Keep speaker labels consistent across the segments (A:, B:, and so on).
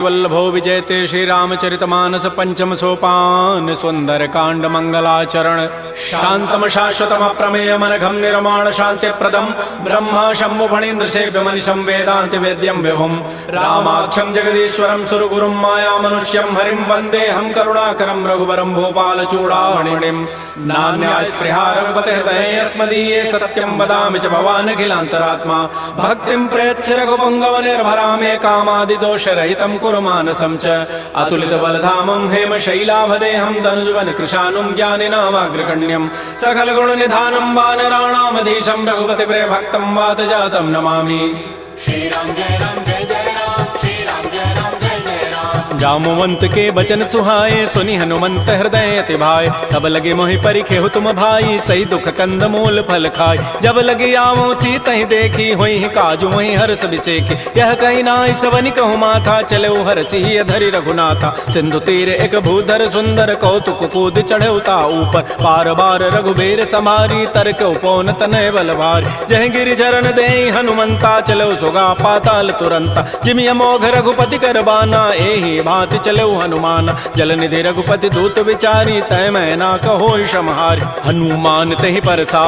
A: वल्लभो विजयते श्री रामचरितमानस पंचम सोपान सुंदर कांड मंगलाचरण शांतम शाश्वतम अप्रमेय मनघम निर्माण शांति प्रदम ब्रह्मा शंभु फणीन्द्र सेव्य मनिषम वेदांत वेद्यम विभुम रामाख्यम जगदीश्वरम सुरगुरुम माया मनुष्यम हरिम वंदे हम करुणाकरम रघुवरम भोपाल चूड़ामणिम नान्यास्पृहा रघुपते हृदये अस्मदीये सत्यम वदामि च भवान् अखिलान्तरात्मा भक्तिं प्रयच्छ रघुपुंगव निर्भरामे कामादि दोष रहितं कुरु मानसं च अतुलित बलधामं हेम शैलाभदेहं तनुजवन कृशानुं ज्ञानिनामाग्रगण्यं सकल गुण निधानं वानराणामधीशं रघुपति प्रिय भक्तं वात जातं नमामि।
B: श्री राम जय राम जय जय राम श्री राम जय राम जय जय राम।
A: जामुवंत के बचन सुहाए सुनि हनुमंत हृदय अति भाई तब लगे मोहि परिखेहु तुम भाई सही दुख कंद मूल फल खाय जब लगे आवो सीतहि देखी होई काजू वही हर्ष बिसेखी यह कही नाई सवनि कहु माथा चले हरसि धरि रघुनाथा सिंधु तीर एक भूधर सुंदर कौतुक कूद चढ़े ता ऊपर बार बार रघुबीर समारी तरक उपौन तनय बल भारी जय गिरि चरण दे हनुमंता चलो सुगा पाताल तुरंता जिमि अमोघ रघुपति कर बाना एहि भांति चलो हनुमान जल निधि रघुपति दूत विचारी तय मैं ना कहो क्षमहारी हनुमान तहि परसा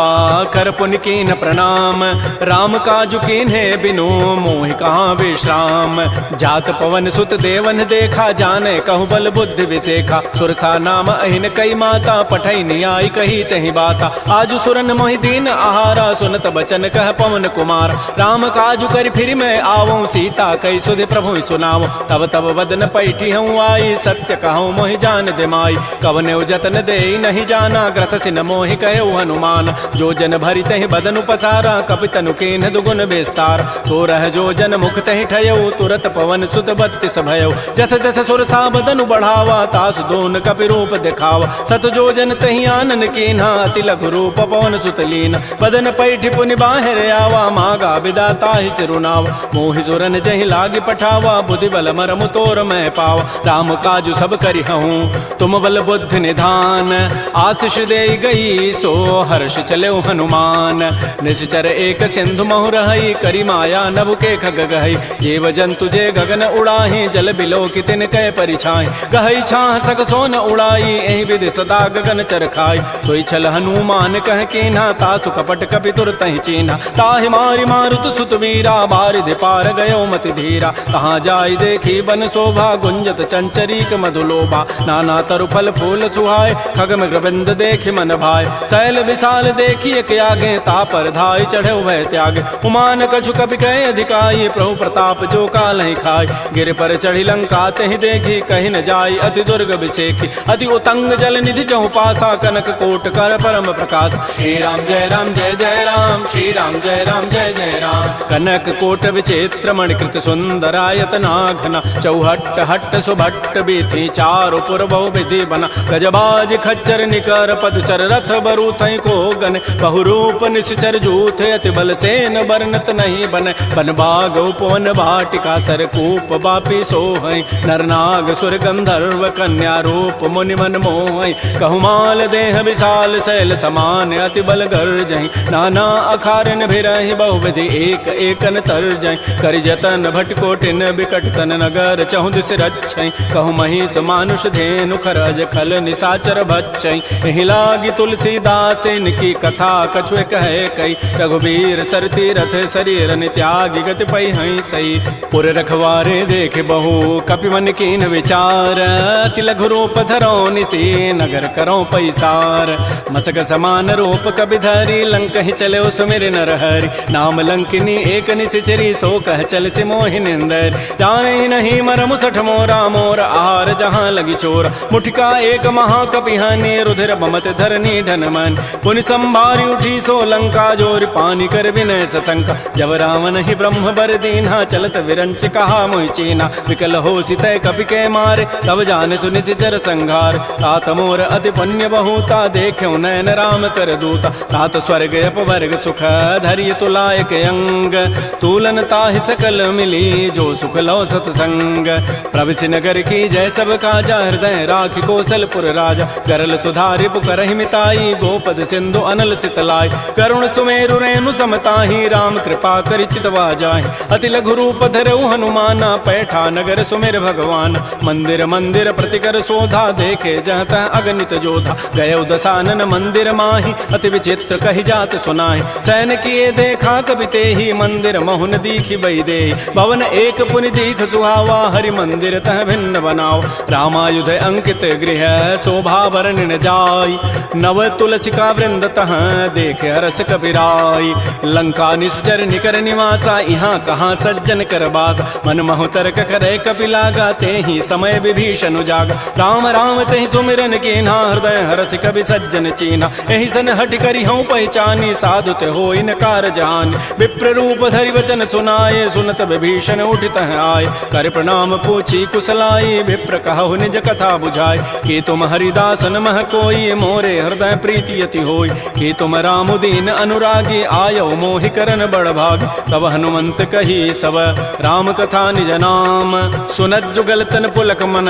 A: कर पुन कीन प्रणाम राम काजु कीन्हे बिनु मोहि कहाँ विश्राम जात पवन सुत देवन देखा जाने कहु बल बुद्धि विसेखा सुरसा नाम अहिन कई माता पठई नियाई कही तहि बाता आजु सुरन मोहि दीन आहारा सुनत बचन कह पवन कुमार राम काजु कर फिर मैं आवो सीता कई सुधि प्रभु सुनावो तब तब वदन पैठी हूँ आई सत्य कहूँ मोहि जान दे माई कवने जतन दे नहीं जाना ग्रस सिन मोहि कहो हनुमान जो जन भरी तहि बदन पसारा कपि तनु कीन्ह दुगुन विस्तार तो रह जो जन मुख तहि ठयो तुरत पवन सुत बत्तिस भयो जस जस सुरसा बदनु बढ़ावा तास दोन कपि रूप दिखावा सत जो जन तहि आनन कीन्हा अति लघु रूप पवन सुत लीन बदन पैठी पुनि बाहर आवा मागा विदाता ही सिरुनावा मोहि सुरन जहि लागी पठावा बुद्धि बल मरमु तोर मैं पावा राम काजु सब करि हूँ तुम बल बुद्धि निधान आशीष दे गई सो हर्ष चले हनुमान निश्चर एक सिंधु महु रही करी माया नभ के खग गहई जीव जंतु जे गगन उड़ाही जल बिलो की तिन कै परिछाई गहई छाह सक सोन उड़ाई एहि विधि सदा गगन चर खाई सोई छल हनुमान कह कीन्हा तासु कपट कपि तुरतहि चीन्हा ताहि मारि मारुत सुत वीरा बारिधि पार गयो मति धीरा कहाँ जाई देखी बन शोभा गुंजत चंचरीक मधुलोभा नाना तरु फल फूल सुहाय खग मृगबिंद देखि मन भाय शैल विशाल देखी एक आगे तापर धाय चढ़े भय त्याग उमान कछु कपि कह अधिकाई प्रभु प्रताप जो काल ही खाय गिर पर चढ़ी लंका तहि देखी कहीं न जाई अति दुर्ग विसेखी अति उतंग जल निधि चहुपासा कनक कोट कर परम प्रकाश
B: श्री राम जय राम जय जय राम श्री राम जय राम जय जय राम।
A: कनक कोट विचित्र मणिकृत सुंदरायत नाघना चौहट्ट हट्ट सुभट्ट बीथी चारु पुर बहु विधि बना गजबाज खच्चर निकर पदचर रथ बरु थई को गन बहुरूप निश्चर जूथ अति बल सेन वर्णत नहीं बन बन बाग उपवन भाटिका सरकूप बापी सोहई नरनाग सुर गंधर्व कन्या रूप मुनि मन मोहई कहमाल देह विशाल शैल समान अति बल गर्जहि नाना अखारन भिरहि बहुविधि एक एकन तरजहि करि जतन भटकोटिन बिकट तन नगर चहु दिस रक्षै कहु महिष मानुष धेनु खरज खल निसाचर भक्षै एहि लागी तुलसीदास इनकी कथा कछुए कहे कई रघुबीर सरती रथ शरीर त्यागी गति पै हई सही पुर रखवारे देख बहु कपि मन कीन विचार अति लघु रूप धरो निसी नगर करो पैसार मसक समान रूप कपि धरी लंक ही चले सुमिर नर हरि नाम लंकिनी एक निसिचरी सो कह चल से मोहि निंदर जाने नहीं मरमु सठ मोरा मोर आहार जहाँ लगी चोर मुठिका एक महाकपिहानी रुधिर बमत धरनी ढन मन पुनि संभारी उठी सो लंका जोर पानी कर विनय सशंका जब रावण ही ब्रह्म बर दीन्हा चलत विरंच कहा मोहि चीना विकल हो सितय कपि के मारे तब जान सुनि सिचर संघार तात मोर अति पुण्य बहुता देखो नयन राम कर दूता तात स्वर्ग अपवर्ग सुख धरिय तुलायक अंग तूलन ताहि सकल मिली जो सुख लो सतसंग प्रविशि नगर की जय सब काजा, हृदय राखि कौशलपुर राजा। करल सुधारि पुकरहि मिताई, गोपद सिंधु अनल सितलाई। करुण सुमेरु रेणु समताहि, राम कृपा करि चितवा जाहि। अति लघु रूप धरऊ हनुमाना, पैठा नगर सुमेर भगवान। मंदिर मंदिर प्रतिकर शोधा, देखे जहत अगणित जोधा। गय दसानन मंदिर माहि, अति विचित्र कहि जात सुनाहि। सैन किए देखा कवि तेहि, मंदिर महुन दीखि बई देहि। भवन एक पुनि दीख सुहावा, हरि मंदिर तह भिन्न बनाओ। रामायुध अंकित गृह, शोभा वर्णन जाय। नव तुलसिका वृंद तह, देखे हरस कपिराई। लंका निश्चर निकर निवासा, यहाँ कहाँ सज्जन कर बासा। मन महु तर्क करे कपिलागा, तेहि समय विभीषण जागा। राम राम तेहि सुमिरन कीन्हा, हृदय हरस कवि सज्जन चीन्हा। एहि सन हटि करि हऊँ पहचानी, साधु ते होई न कार जानी। विप्र रूप धरि वचन सुनाए, सुनत विभीषण उठित आए। कर प्रणाम पूछी कुशलाई, विप्र कहु निज कथा बुझाई। कि तुम हरिदासन मह कोई, मोरे हृदय प्रीति अति होई। कि तुम राम दीन अनुरागी, आयो मोहि करन बड़ भागी। तब हनुमंत कही सब राम कथा निज नाम, सुनत जुगल तन पुलक मन,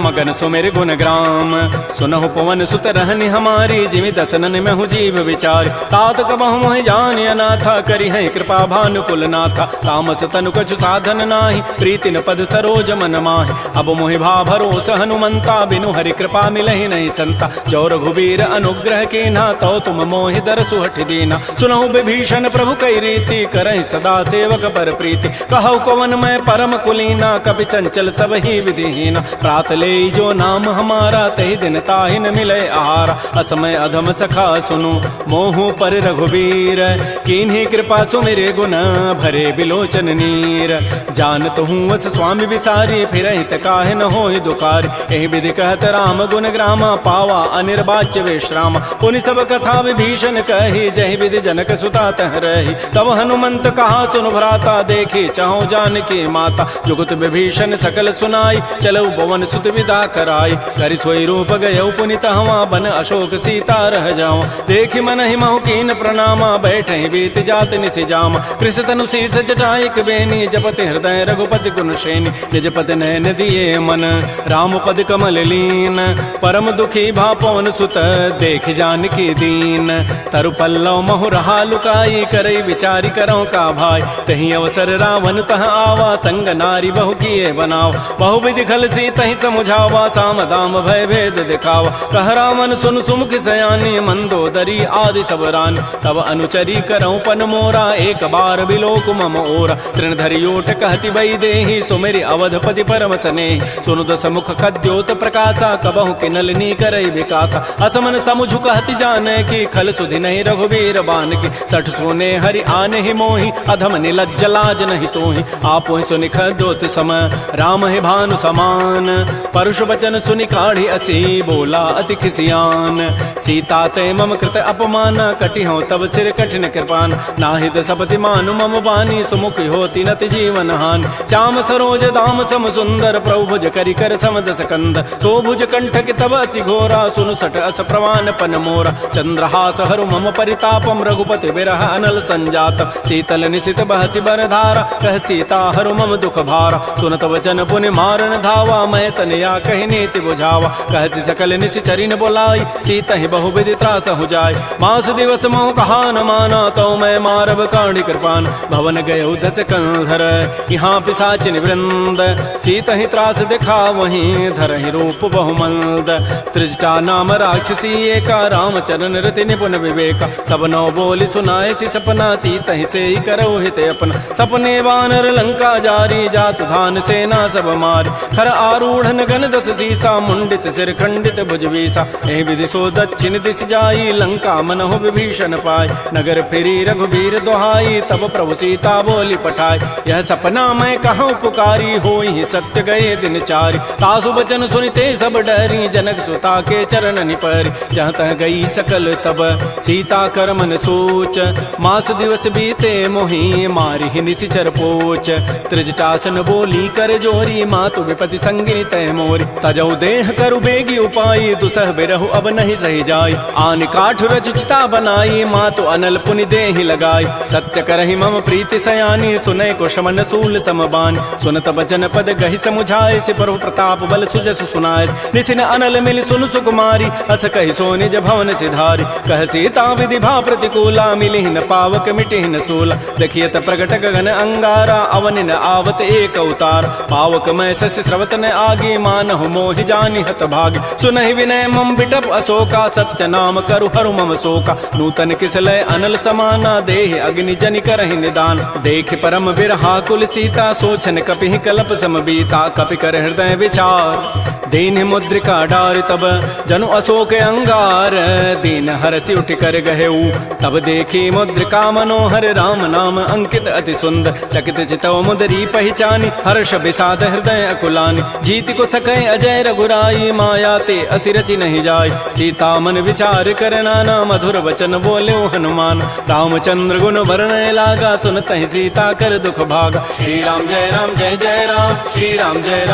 A: मगन सुमेर गुण ग्राम। सुनहु पवन सुत रहनि हमारी, जिमि दसनन महु जीव विचार। तात कबहु मोहि जानि अनाथा, करि है कृपा भानुकुल नाथा। तामस तनु कछु साधन नाही, प्रीति न पद सरोज मन माहि। अब मोहि भा भरोस हनुमंता, बिनु हरि कृपा मिलहि नहीं संता। जो रघुबीर अनुग्रह कीन्हा, तो तुम मोहि दरसु हठि दीना। सुनहु विभीषण प्रभु कई रीति, करहि सदा सेवक पर प्रीति। कहु कवन मैं परम कुलीना, कपि चंचल सब ही विधिहीना। प्रात ले जो नाम हमारा, तहि दिन ताहि न मिले आहारा। असमय अधम सखा सुनु, मोहु पर रघुबीर। कीन्ही कृपा सुमिरे गुण, भरे बिलोचन नीर। जानत हूँ वस स्वामी विसारी, फिरहित काहे न होई दुकारी। एहि विधि कहत राम गुण ग्रामा, पावा अनिर्वाच्य विश्राम। पुनि सब कथा विभीषण कही, जहि विधि जनक सुता तह रही। तब हनुमंत कहा सुन भ्राता, देखी चाहो जानकी माता। जुगत विभीषण सकल सुनाई, चलऊ पवन सुत विदा कराई। करि सोई रूप गयऊ पुनि तहवा, बन अशोक सीता रह जाओ। देखि मन ही महु कीन प्रणामा, बैठे बीत जात निसि जामा। कृष तनु शीस जटाइक बेनी, जपति हृदय रघुपति गुण श्रेणी। निज पति नयन दिए मन, राम पद कमल लीन। परम दुखी भा पवन सुत, देख जानकी दीन। तरु पल्लव महु रहा लुकाई, करई विचारी करौ का भाई। तही अवसर रावण तह आवा, संग नारी बहु किए बनाव। बहु विधि खल सी तही समुझावा, साम दाम भय भेद दिखावा। कह रावण सुन सुमुख सयानी, मंदोदरी आदि सब रानी। तब अनुचरी करौ पन मोरा, एक बार बिलोक मम ओरा। तृण धरि ओट कहति बई देहि, सुमेरि अवधपति परम स्नेहि। सुनु दस मुख खद्योत प्रकाशा, कबहु किनलनी करई विकासा। असमन समुझु कहति जाने की, खल सुधि नहीं रघुबीर बान की। सठ सोने हरि आने ही मोहि, अधम निलज्ज लाज नहीं तोहि। आपो सुनि खद्योत सम, राम है भानु समान। परुष वचन सुनि काढ़ी असी, बोला अति खिसियान। सीता ते मम कृत अपमान, कटि हूँ तब सिर कठिन कृपान। नाहिद सपति मानु मम बानी, सुमुख होती नति जीवन हानि। श्याम सरोज दाम सम सुंदर, प्रभु भुज करि कर समदस कंद। तो भुज कंठ कि तब असि घोरा, सुनु सट अस प्रवान पन मोरा। चंद्रहास हरु मम परितापम, रघुपति विरह अनल संजात। शीतल निशित बहसि बर धारा, कह सीता हरु मम दुख भारा। सुनत वचन पुनि मारन धावा, मैं तनया कहि नीति बुझावा। कहसि सकल निशिचरि न बोलाई, सीता ही बहु विधि त्रास हो जाय। मास दिवस मोह कहा न माना, तो मैं मारब काढ़ी कृपान। भवन गयौ दस कंधर, यहाँ पिशाचिन वृंद। सीता ही त्रास दिखा वहीं, धरहि रूप बहुमंद। त्रिजटा नाम राक्षसी एका, रामचरण रति निपुण विवेका। सब नौ बोली सुनाए सी सपना, सीता ही से करो हित अपना। सपने वानर लंका जारी, जातु धान सेना सब मारी। खर आरूढ़ गण दस सीसा, मुंडित सिर खंडित भुजवीसा। एहि विधि सो दक्षिण दिश जाई, लंका मनहु विभीषण पाय। नगर फिरी रघुबीर दोहाई, तब प्रभु सीता बोली पठाई। यह सपना मैं कहूँ पुकारी, होई सत्य गए दिन चारि। तासु बचन सुनिते सब डरी, जनक सुता के चरण निपरि। जहाँ तह गई सकल तब सीता कर मन सोच, मास दिवस बीते मोहि मारि निशिचर पोच। त्रिजटासन बोली कर जोरी, मातु विपति संगिनी तय मोरी। तजौ देह करु बेगी उपाई, दुसह बिरहु अब नहीं सही जाय। आन काठ रचिता बनाई, मातु अनल पुनि देहि लगाई। सत्य करहि मम प्रीति सयानी, सुनै को शमन सूल समबान। सुनत बचन पद गहि समुझाए से प्रभु प्रताप बल सुजस सुनाए निसिन अनल मिल सुन सुकुमारी अस कहि सो निज भवन सिधारी कह सीता विधि भा प्रतिकूला मिली न पावक मिटि न सूला देखियत प्रगट गगन अंगारा अवन न आवत एक अवतार पावक मैं शशि स्रवत न आगे मानहु मोहि जानि हत भागी सुनहि विनय मम बिटप अशोका सत्य नाम करु हरु मम शोका नूतन किसलय अनल समाना देहि अग्नि जनि करहि निदान देख परम बिरहा कुल सीता सोचन कपि कलप समबीता कपि कर हृदय विचार दीन मुद्रिका डार तब जनु अशोक अंगार दीन हरसि उठ कर गहेऊ तब देखी मुद्रिका मनोहर राम नाम अंकित अति सुंदर चकित चितव मुदरी पहचानी हर्ष विषाद हृदय अकुलानी जीत को सकै अजय रघुराई माया ते असिरचि नहीं जाय सीता मन विचार कर नाना मधुर वचन बोले हनुमान रामचंद्र गुण वर्णय लागा सुनत ही सीता कर दुख भागा
B: श्री राम जय जय राम श्री राम जय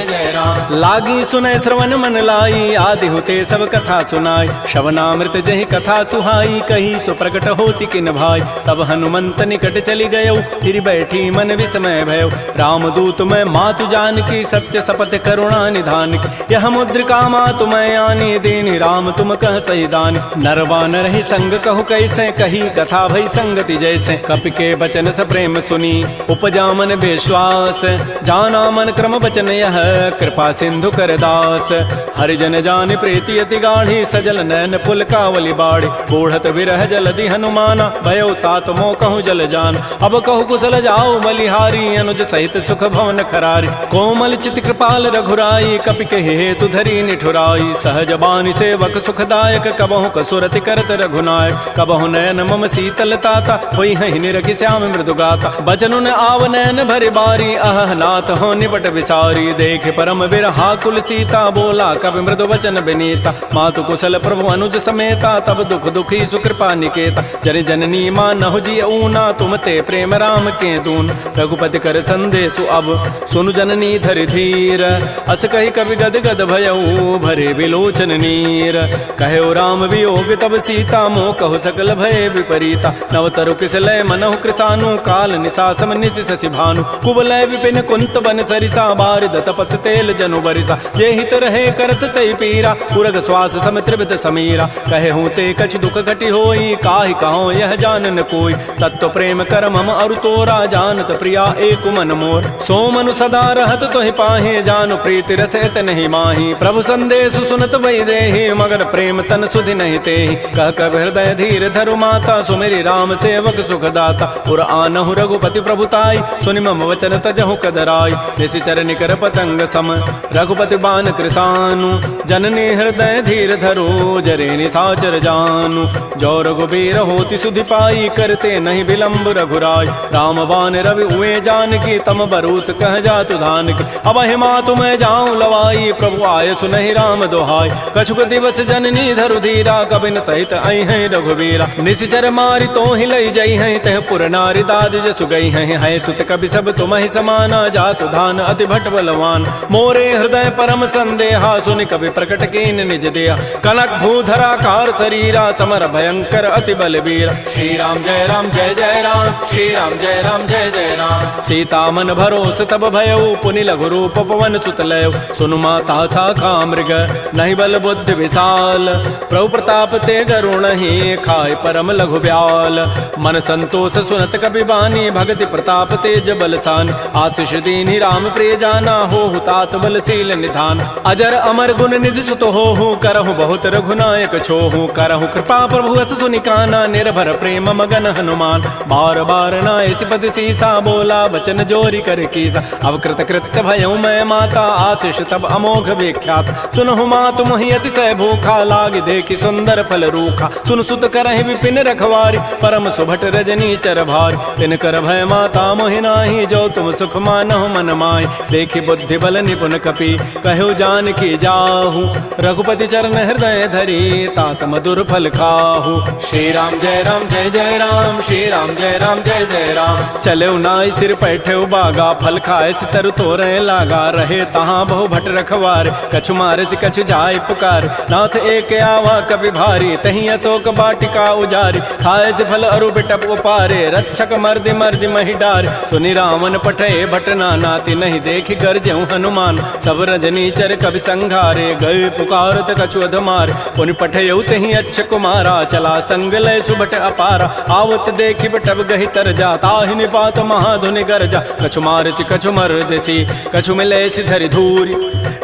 B: जय राम
A: लागी सुनय श्रवण मन लाई आदि होते सब कथा सुनाई श्रवणामृत जहि कथा सुहाई कही सो प्रकट होती किन भाई तब हनुमंत निकट चली गयो फिर बैठी मन विस्मय भयो रामदूत मैं मातु जान की सत्य सपथ करुणा निधान की यह मुद्रिका मातु मैं आनी दीनी राम तुम कह सही दानी नरवा नर ही संग कहु कैसे कही कथा भई संगति जैसे कपि के बचन स प्रेम सुनी उपजा मन विश्वास जाना मन क्रम बचन यह कृपा सिंधु कर दास हरिजन जान प्रीति अति गाढ़ी सजल नैन पुल कावली बाड़ी बूढ़त विरह जलधि हनुमाना भयो तात मो कहूँ जल जान अब कहु कुशल जाओ बलिहारी अनुज सहित सुख भवन खरारी कोमल चित कृपाल रघुराई कपि के हेतु धरी निठुराई सहज बानी सेवक सुखदायक कबहु कसुरति करत रघुनायक कबहु नयन मम शीतल ताता होई हहि निरखि श्याम मृदु गाता बचनुन आव नयन भरि बारी अह नाथ हो निपट विसारी देख परम बिरहा कुल सीता बोला कवि मृदु वचन विनीता मातु कुशल प्रभु अनुज समेता तब दुख दुखी सुकृपा निकेता जन जननी मानहु जी ऊना तुम ते प्रेम राम के दून रघुपति कर संदेशु अब सुनु जननी धरि धीर अस कहि कवि गद गद भयऊ भरे विलोचन नीर कहो राम वियोग तब सीता मोह कहु सकल भय विपरीता नवतरु किसलय मनहु कृसानु काल निशासम निशि शशि भानु कुवलय विपिन कुंत बन सरिसा बारिद तपत तेल जनु बरिसा ये हित रहे करत तई पीरा पुरग श्वास सम त्रिवित समीरा कहे हूँ ते कछ दुख घटी होई काहि कहो यह जानन कोई तत्व प्रेम कर मम अरु तोरा जानत प्रिया एक मन मोर सो मनु सदा रहत तोहि पाहे जानु प्रीति रसत नहीं माही प्रभु संदेश सुनत वही देहि मगर प्रेम तन सुधि नहीं तेहि कह कब हृदय धीर धरु माता सुमेरी राम सेवक सुखदाता पुर आनहु रघुपति प्रभुताई सुनि मम वचन तजहु कदराई निशिचर निकर पतंग सम रघुपति बान कृतानु जननी हृदय धीर धरो जरे निशाचर जानु जो रघुबीर होति सुधि पाई करते नहीं विलंब रघुराय राम बान रवि उए जान की तम बरूत कह जातु धान की अब हिमा तुम्हें जाऊं लवाई प्रभु आय सुनहि राम दोहाय कछुक दिवस जननी धरु धीरा कबिन सहित आई है रघुबीरा निशिचर मारी तो ही लई जई है तह पुर नारी दाद जसु गई है सुत कवि सब तुम्हें समाना जातु धान अति भट बलवान मोरे हृदय परम संदेहा सुनि कवि प्रकट कीन निज दिया कनक भूधरा कार शरीरा समर भयंकर अति बलबीरा
B: श्री राम जय जय राम श्री राम जय राम
A: सीता मन भरोस तब भयऊ पुनि लघु रूप पवन सुत लय सुनु माता शाखा मृग नहीं बल बुद्धि विशाल प्रभु प्रताप ते गरुण ही खाय परम लघु ब्याल मन संतोष सुनत कपि बानी भगति प्रताप तेज बलसान आशीष दीनि राम प्रिय जाना हो तात बलशील निधान अजर अमर गुण निधि सुत हो करहु बहुत रघुनायक छोहु करहु कृपा प्रभु अस सुनिकाना निर्भर प्रेम मगन हनुमान बार बार नाय सिपति सीसा बोला बचन जोरी कर कीसा अब कृत कृत्य भयऊ मैं माता आशीष तब अमोघ विख्यात सुनहु मातु मोहि अतिशय भूखा लाग देखि सुंदर फल रूखा सुन सुत करहि विपिन रखवारी परम सुभट रजनी चर भारी तिन कर भय माता मोहि नाही जो तुम सुख मानहु मन माय देखि बुद्धि बल निपुण कपि कहो जान की जाहू, रघुपति चरण हृदय धरी तात मधुर फल खाहू।
B: श्री राम जय राम जय जय राम, श्री राम जय राम जय जय राम।
A: चले नाई सिर पैठे बागा, फल खाए सितर तोरे लागा, रहे तहाँ बहु भट रखवार, कछु मारे से कछु जाय पुकार, नाथ एक आवा कभी भारी, तही अशोक बाटिका उजारी, खाए से फल अरु बिटप उपारे, रक्षक मर्दि मर्दि मही डार, सुनि रावण पठे भट नाना, तिनहि देखि गरजेउ हनुमान, सब रजनी चर कवि संघारे, गए पुकारत कछु अधमार, पुनि पठयउ तही अच्छ कुमारा, चला संग लय सुबट अपारा, आवत देखि बटब गहि तर जा, ताहि निपात महाधुनि गरजा, कछु मारचि कछु मर्दसी, कछु मिले धरि धूरी,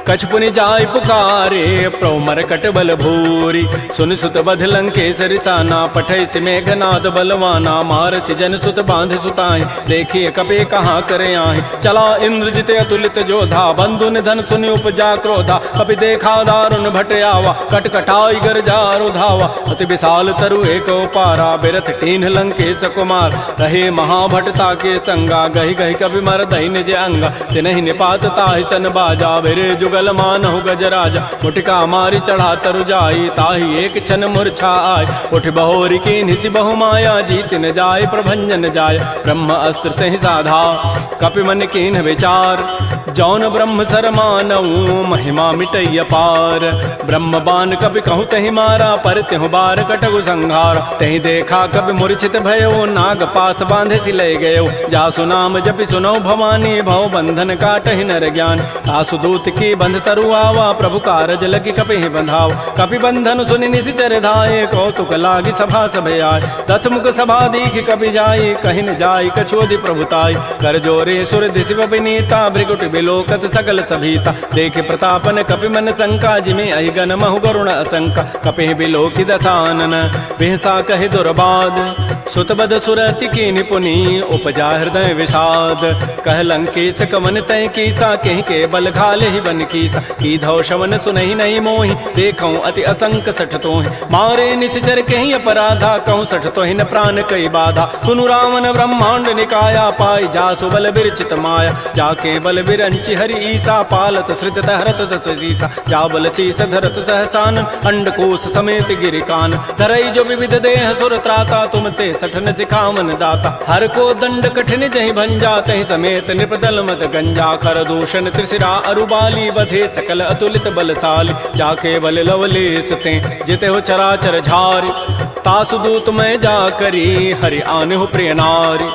A: कछु पुनि जाय पुकारे, प्रभु मरकट बल भूरी, सुन सुत बध लंकेसरि साना, पठै सि मेघनाद बलवाना, मारसि जन सुत बांध सुताई, देखिए कपि कहाँ करे आहि, चला इंद्रजित अतुलित जोधा, बंधु निधन सुनि उपजा क्रोधा, कपि देखा दारुण भट आवा, कटकटाई गरजा रुधावा, अति विशाल तरु एक पारा, बिरथ कीन्ह लंकेश कुमार, रहे महाभटता के संगा, गहि गहि कवि मर दहि निज अंगा, तिनहि निपात ताहि सन बाजा, बिरे जुगल मानहु गजराजा, मुटिका मारी चढ़ा तरु जाई, ताहि एक क्षण मूर्छा आय, उठ बहोरी की निसि बहु माया, जीत न जाय प्रभंजन जाय, ब्रह्म अस्त्र तहि साधा, कपि मन कीन्ह विचार, जौन ब्रह्म सर मानऊ, महिमा मिटई अपार, ब्रह्म बान कपि कहु तहि मारा, पर तिहु बार कटगु संहार, तहि देखा कपि मूर्छित भयो, नाग पास बांधे सि ले गयो, जासु नाम जपि सुनो भवानी, भव बंधन काटहि नर ज्ञान, तासु दूत की बंध तरु आवा, प्रभु कारज लगी कपि बंधाव, कपि बंधन सुनि निशिचर धाये, कौतुक लागी सभा सब आय, दस मुख सभा दीख कपि जाई, कहि न जाई कछोदि प्रभुताई, कर जोरे सुर दिशि विनीता, भृगुट बिलोकत सकल सभीता, देखे प्रतापन कपि मन शंका, जिमे अहिगन महु गरुण असंका, कपि बिलोकि दसानन, बिहसा कहि दुर्बाद, सुतबद सुरति की निपुनी, उपजा हृदय विषाद, कह लंकेश कवन तय कीसा, कहीं के बल घाले ही बन कीसा, की धौ शवन सुनहि नहीं मोहि, देखौ अति असंक सठ तोहि, मारे निश्चर कहीं अपराधा, कहूँ सठ तोहि न प्राण कई बाधा, सुनु रावण ब्रह्मांड निकाया, पाई जासु बल बिरचित माया, जाके बल बिरंचि हरि ईसा, पालत श्रित हरत दस सीसा, जा बल शीस धरत सहसान, अंडकोश समेत गिरिकान, धरई जो विविध देह सुर त्राता, तुम ते सठन सिखावन दाता, हर को दंड कठिन जहि भंजा, तहि समेत निपदल मत गंजा, कर दूषण त्रिशिरा अरुबाली, बधे सकल अतुलित बलशाली, जाके बल लवलेस ते, जिते हो चराचर झारी, तासु दूत मैं जा करी, हरि आने हो प्रिय नारी,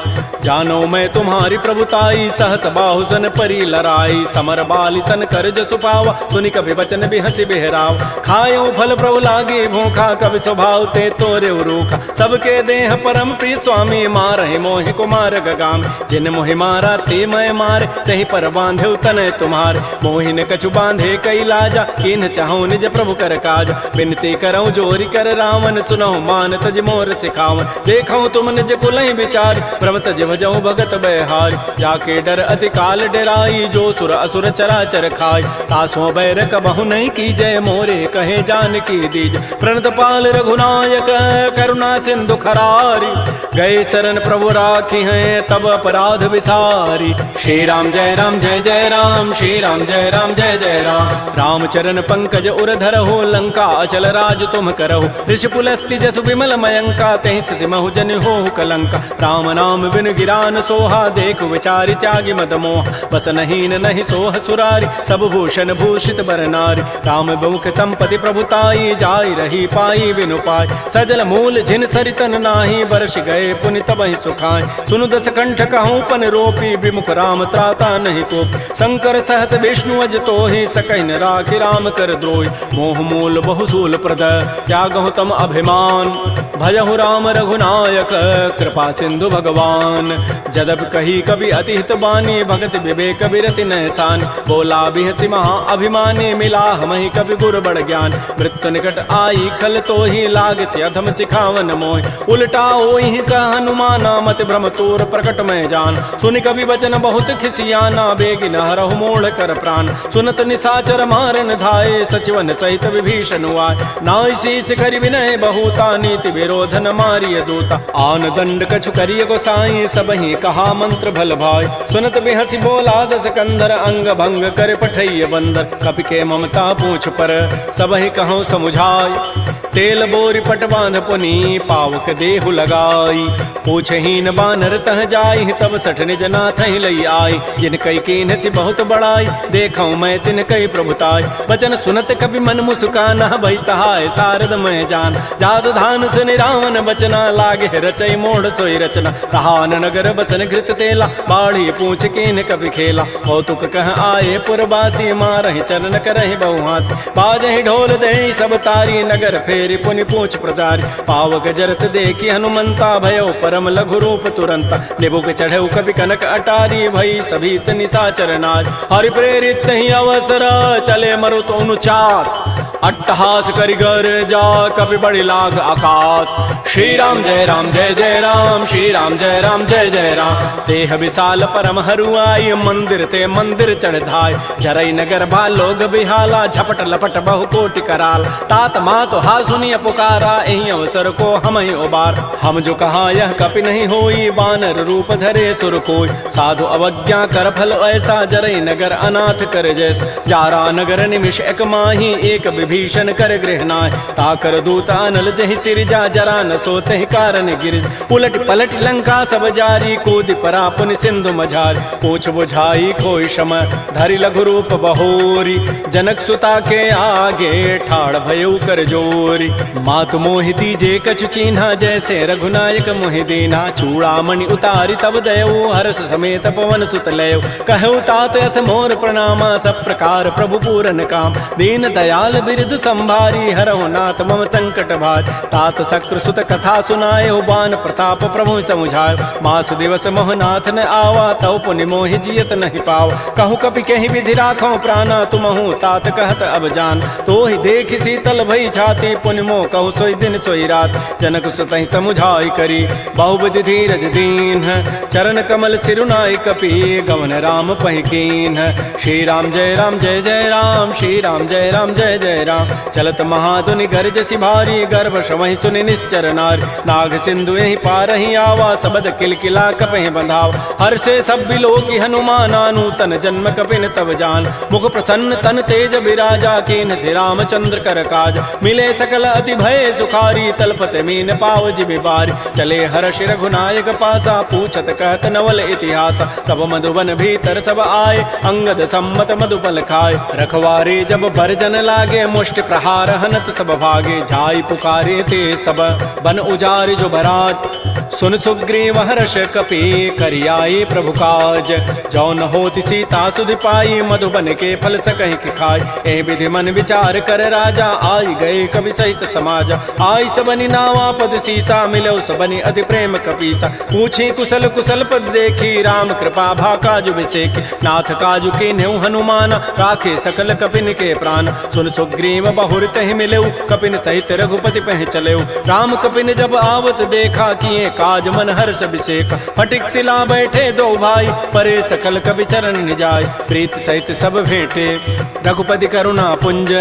A: जानो मैं तुम्हारी प्रभुताई, सहस बाहु सन परी लराई, समर बाली सन कर जसु पावा, सुनि कभी वचन भी हंसी बेहराव, खायो फल प्रभु लागे भूखा, कभी स्वभाव ते तोरे रूखा, सबके देह परम प्रिय स्वामी, मारहि मोहि कुमार गगाम, जिन मोहि मारा ते मैं मारे, तही पर बांधे तनय तुम्हारे, मोहि न कछु बांधे कई लाजा, किन्ह चाहूं निज प्रभु कर काज, विनती करऊं जोरी कर रावण, सुनहु मान तज मोर सिखावन, देखऊं तुम निज कुलहि विचार, प्रभु तज भजऊं भगत बहारी, जाके डर अति काल डराई, जो सुर असुर चराचर खाई, तासों बैर कबहु नहीं की जय, मोरे कहे जान की दीज, प्रणत पाल रघुनायक करुणा सिंधु खरारी, गए शरण प्रभु राखी हैं, तब अपराध विसारी,
B: श्री राम जय राम जय जय राम, श्री राम जय राम जय जय राम।
A: रामचरण पंकज उर धरहु, लंका अचल राज तुम करहु, ऋषि पुलस्ति जसु विमल मयंका, तहि सिमहु जन हो कलंका, राम नाम बिन गिरान सोहा, देख विचारि त्यागी मद मोह, बस नहीन नहीं सोह सुरारी, सब भूषण भूषित बर नारी, राम मुख संपति प्रभुताई, जाई रही पाई बिनु पाई, सजल मूल जिन सरितन नाही, बरस गए पुनि तबहि सुखाय, सुनु दस कंठ कहूँ पन रोपी, विमुख राम त्राता नहीं कोप, शंकर सहस विष्णु अज तोहि, सकहि न राखि राम कर द्रोहि, मोह मूल बहुसूल प्रद, त्यागहु तम अभिमान, भजहु राम रघुनायक, कृपा सिंधु भगवान, जदब कही कभी अति हित बानी, भगत विवेक बिरति नहसानी, बोला बिहसि महा अभिमानी, मिला हमहि कभी गुर बड़ ज्ञान, मृत्यु निकट आई खल तोहि, लाग से अधम सिखावन मोहि, उल्टा ओहि कह हनुमाना, मत भ्रम तोर प्रकट में जान, सुनि कभी वचन बहुत खिसियाना, बेगिन हरहु मोड़ कर प्राण, सुनत निशाचर मारन धाये सचिवन सहित विभीषण आय नाय शीस करि विनय बहुता नीति विरोध न मारिय दूता आन दंड कछु करिय गोसाई सबहि कहा मंत्र भल भाई सुनत बिहसी बोला दस कंधर अंग भंग कर पठैय बंदर कपि के ममता पूछ पर सबहि कहूँ समुझाय तेल बोरी पट बांध पुनी पावक देहु लगाई पूछहीन बानर तह जाई तब सठ निज नाथ ही लई आई जिन कई कीन सी बहुत बड़ाई देखूं मैं तिन कई प्रभुताई वचन सुनत कभी मन मुस्काना भई सहाय सारद मैं जान जाद धान से निरावन बचना लागे रचई मोड़ सोई रचना रहान नगर बसन घृत तेला बाढ़ी पूछ कीन कभी खेला कौतुक कह आए पुरबासी मारहि चरण करहि बहुहास बाजहि ढोल दे सब तारी नगर फेरी पुनि पूछ प्रचारी पावक जरत देखी हनुमंता भयो परम लघु रूप तुरंता निबुक चढ़ऊ कभी कनक अटारी भई सभी निशाचर नाज हरि प्रेरित ही अवसर चले मरुत अनुचास अट्टहास करि गर जा कभी बड़ी लाग आकाश श्री राम जय जय राम श्री राम जय जय राम तेह विशाल परम हरुआई मंदिर ते मंदिर चढ़ाई जरई नगर भा लोग बिहाला झपट लपट बहु कोटि कराल तात मात हा सुनिय पुकारा यही अवसर को हम ही उबार हम जो कहा यह कपि नहीं होई बानर रूप धरे सुर कोई साधु अवज्ञा कर फल ऐसा जरई नगर अनाथ कर जैसा जारा नगर निमिष एक माही एक विभीषण कर गृहनाय ताकर दूता अनल जहि सिरजा जरा न सोते ही कारण गिर उलट पलट लंका सब जारी कूद परा पुनि सिंधु मझारी पूछ बुझाई कोई शम धरि लघु रूप बहोरी जनक सुता के आगे ठाड़ भयउ कर जोरी मातु मोहि दीजे कछु चीन्हा जैसे रघुनायक मोहि दीना चूड़ामणि उतारी तब दयऊ हर्ष समेत पवन सुत लयऊ कहु तात अस मोर प्रणामा सब प्रकार प्रभु पूरन काम दीन दयाल बिरद संभारी हरहु नाथ मम संकट भाज तात शक्र सुत कथा सुनायो बान प्रताप प्रभु समुझायो मास दिवस मोहनाथ न आवा तव पुनि मोहि जियत नहीं पाव कहु कपि कहीं विधि राखो प्राणा तुमहु तात कहत अब जान तो ही देख शीतल भई छाती पुनि मोह कहु सोई दिन सोई रात जनक सुत ही समुझाई करी बहुविधि धीरज दीन चरण कमल सिरुनाई कपि गवन राम पहिकीन श्री राम जय राम श्री राम जय जय राम चलत महाधुनि गर्जसि भारी गर्भ शवहि सुनि निश्चर नारी नाग सिंधु यही पार ही आवा सबद किलकिला कपहि बंधाव हर्षे सब बिलोकी हनुमाना नूतन जन्म कपिन तब जान मुख प्रसन्न तन तेज विराजा कीन श्री रामचंद्र कर काज मिले सकल अति भय सुखारी तलपत मीन पाव जिबि बारी चले हर्ष रघुनायक पासा पूछत कहत नवल इतिहास तब मधुबन भीतर सब आए अंगद सम्मत मधुबल खाए रखवारे जब बरजन लागे मुष्टि प्रहार हनत सब भागे जाई पुकारे ते सब बन उजारि जो भरात सुन सुग्रीव हर्ष कपि करियाई प्रभु काज जौन होति सीता सुधि पाई मधुबन के फल सकहि कि खाई ए विधि मन विचार कर राजा आई गए कवि सहित समाज आई सबनि नावा पद सीसा मिलो सबनि अति प्रेम कपीसा पूछी कुशल कुशल पद देखी राम कृपा भा काजु विसेखी नाथ काजु के नेउ हनुमान राखे सकल कपिन के प्राण सुन सुग्रीव बहुर तहि मिलेउ कपिन सहित रघुपति पह चलेउ राम कपिन जब आवत देखा किए काज मन हर्ष अभिषेक फटिक सिला बैठे दो भाई परे सकल कवि चरण निजाय प्रीत सहित सब भेंटे रघुपति करुणा पुंज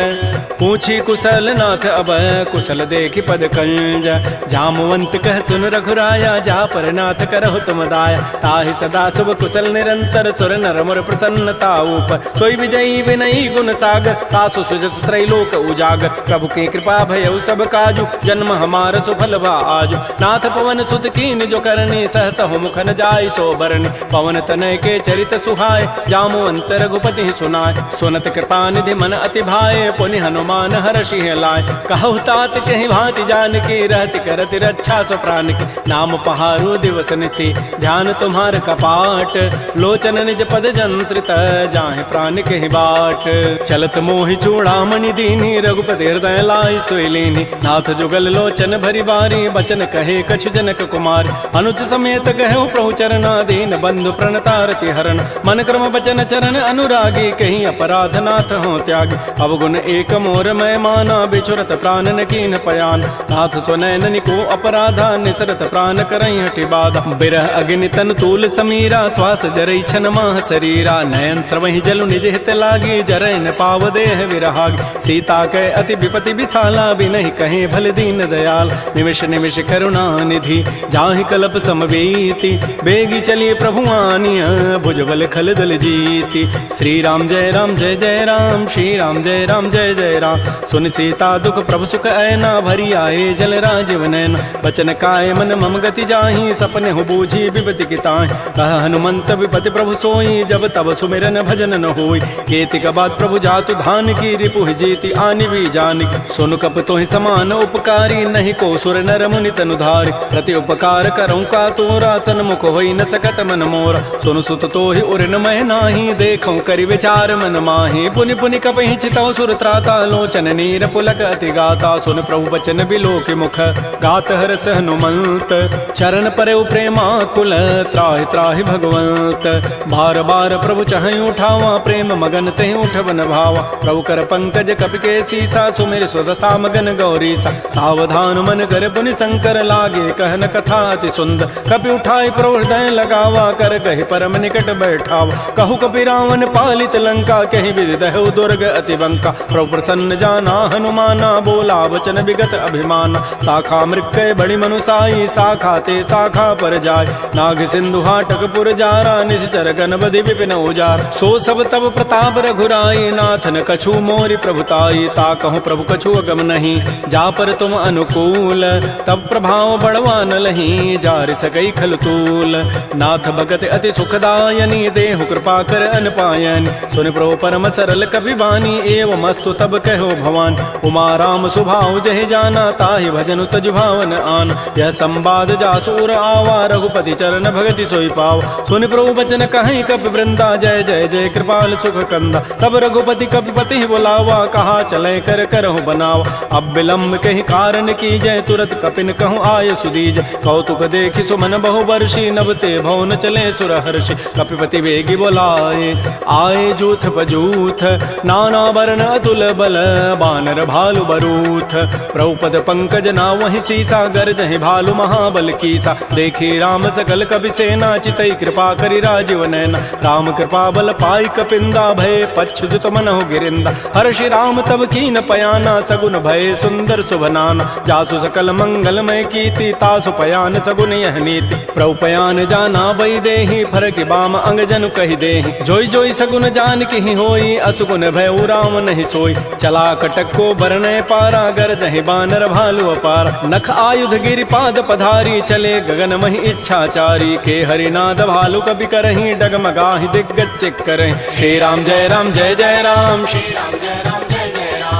A: पूछी कुशल नाथ अब कुशल देखी पद कंज जामवंत कह सुन रघुराया जा पर नाथ करहु तुम दाया ताहि सदा शुभ कुशल निरंतर सुर नर मुर प्रसन्नता ऊपर सोई विजयी विनयी गुण सागर तासु सुजसु त्रैलोक उजागर प्रभु की कृपा भयउ सब काजु जन्म हमार सुफल भा आजु नाथ पवन सुत कीन जो करनी सहसहु मुखन जाय सो बरनी पवन तनय के चरित सुहाय जामवंत रघुपति सुनाय सुनत कृपा निधि मन अति भाए पुनि हनुमान हर्षि लाय कहु तात कहीं भांति जान की रहति करति रक्षा सो प्राण की नाम पहारो दिवस निसी ध्यान तुम्हार कपाट लोचन निज पद जंत्रित जाहि प्राण कहि बाट चलत मोहि चूड़ामणि दीनी रघुपति हृदय लाय सोई लीनी नाथ जुगल लोचन भरी बारी बचन कहे कछु जनक कुमार कुमार अनुज समेत गहो प्रभु चरना दीन बंधु प्रणतारति हरण मन क्रम बचन चरण अनुरागी कहीं अपराध नाथ हो त्यागी अवगुण एक मोर मैं माना बिछुरत प्राण न कीन पयान नाथ सुनैन को अपराधा निसरत प्राण करई हटि बाधा बिरह अग्नि तन तूल समीरा श्वास जरई छन माह शरीरा नयन स्रवहि जलु निज हित लागी जरय न पाव देह विरहागी सीता कै अति विपति विशाला बिनहि कहे भल दीन दयाल निमिष निमिष करुणा निधि जाहि कल्प समवेति बेगी चलिए प्रभु आनिया भुजबल खल दल जीति श्री राम जय राम श्री राम जय जय राम सुन सीता दुख प्रभु सुख ऐना भरी आए जल राजीव नैन बचन काय मन मम गति जाहि सपने हो बूझी विपति किताहि कह हनुमंत विपति प्रभु सोई जब तब सुमिरन भजन न होई केतिक बात प्रभु जातु धान की रिपु जीति आनि भी जानिक सुन कप तोहि समान उपकारी नहीं को सुर नर मुनि तनु धारि प्रति उपकार करऊं का तोरा सन्मुख होई न सकत मन मोरा सुन सुत तोहि उरन मह नाही देखऊं करि विचार मन माहि पुनि पुनि कपहि चितौ सुर त्राता लोचन नीर पुलक अति गाता सुन प्रभु बचन बिलोक मुख गात हरस हनुमंत चरण परे प्रेमा कुल त्राहि त्राहि भगवंत बार बार प्रभु चहई उठावा प्रेम मगन तहि उठवन भावा प्रभु कर पंकज कपि के सीसा सुमिर स्वदसा मगन गौरी सा सावधान मन कर पुनि शंकर लागे कहन कथा अति सुंदर कपि उठाई प्रभु हृदय लगावा कर कहि परम निकट बैठावा कहु कपि रावण पालित लंका कहि विदहु दुर्ग अति बंका प्रभु प्रसन्न जाना हनुमाना बोला वचन विगत अभिमान शाखा मृक्कय बड़ी मनुसाई शाखा ते शाखा पर जाय नाग सिंधु हाटक पुर जारा निश्चर गणपति विपिन उजार सो सब तब प्रताप रघुराई नाथन कछु मोरि प्रभुताई ता कहूँ प्रभु कछु अगम नहीं जा पर तुम अनुकूल तब प्रभाव बढ़वान लही जार सकई खलतूल नाथ भगत अति सुखदायनी देहु कृपा कर अनपायन सुन प्रभु परम सरल कवि वाणी एवं अस्तु तब कहो भवान उमा राम सुभाव जहि जाना ताहि भजनु तज भावन आन यह संवाद जासूर आवा रघुपति चरण भगति सोई पाव सुन प्रभु बचन कहीं कपि वृंदा जय जय जय कृपाल सुख कंदा तब रघुपति कपिपति बुलावा कहा चले कर करहु बनावा अब विलम्ब कहीं कारण की जय तुरत कपिन कहूँ आय सुदीज कौतुक देखि सुमन बहु वर्षी नबते भवन चले सुर हर्षि कपिपति वेगी बोलाए आए जूथ पजूथ नाना वर्ण अतुल बल बानर भालु बरूथ प्रभुपद पंकज ना वही सीसा गर्जहि भालु महाबल कीसा देखी राम सकल कपि सेना चितई कृपा करि राजीव नैना राम कृपा बल पाई कपिंदा भय पच्छुत मनहु गिरिंदा हर्षि राम तब कीन पयाना सगुन भय सुंदर सुभनाना जासु सकल मंगलमय कीति तासु पयान सगुन यह नीति प्रभु पयान जाना बई देहि फरकि बाम अंग जनु कहि देहि जोई जोई सगुन जान की होई असुगुन भय राम नहीं सोई चला कटक को बरनय पारा गरजहि बानर भालु अपार नख आयुध गिरिपाद पधारी चले गगन महि इच्छाचारी के हरिनाद भालु कपि करहि डगमगाहि दिग्गज चिक करहि श्री राम जय राम
B: श्री राम जय जय राम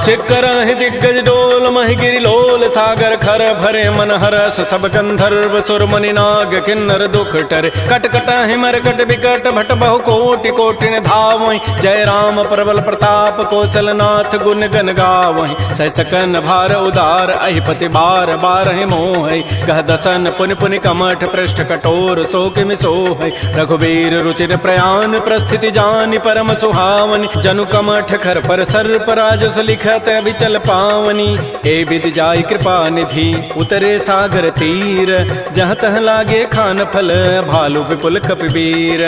A: चिक्कर दिग्गज डोल महि गिरि लोल सागर खर भरे मन हरस सब गंधर्व सुर मुनि नाग किन्नर दुख टरे कट कट हिमर कट विकट भट बहु कोटि कोटिन धावहि जय राम प्रबल प्रताप कौशलनाथ गुण गन गावहि सैसकन भार उदार अहिपति बार बार मोह कह दसन पुनि पुनि कमठ पृष्ठ कठोर शोक सोह रघुबीर रुचिर प्रयाण प्रस्थिति जानि परम सुहावनि जनु कमठ खर पर सर्प राजस लिखत विचल पावनी ए विद जाय कृपा निधि उतरे सागर तीर जहाँ तह लागे खान फल भालु विपुल कपिवीर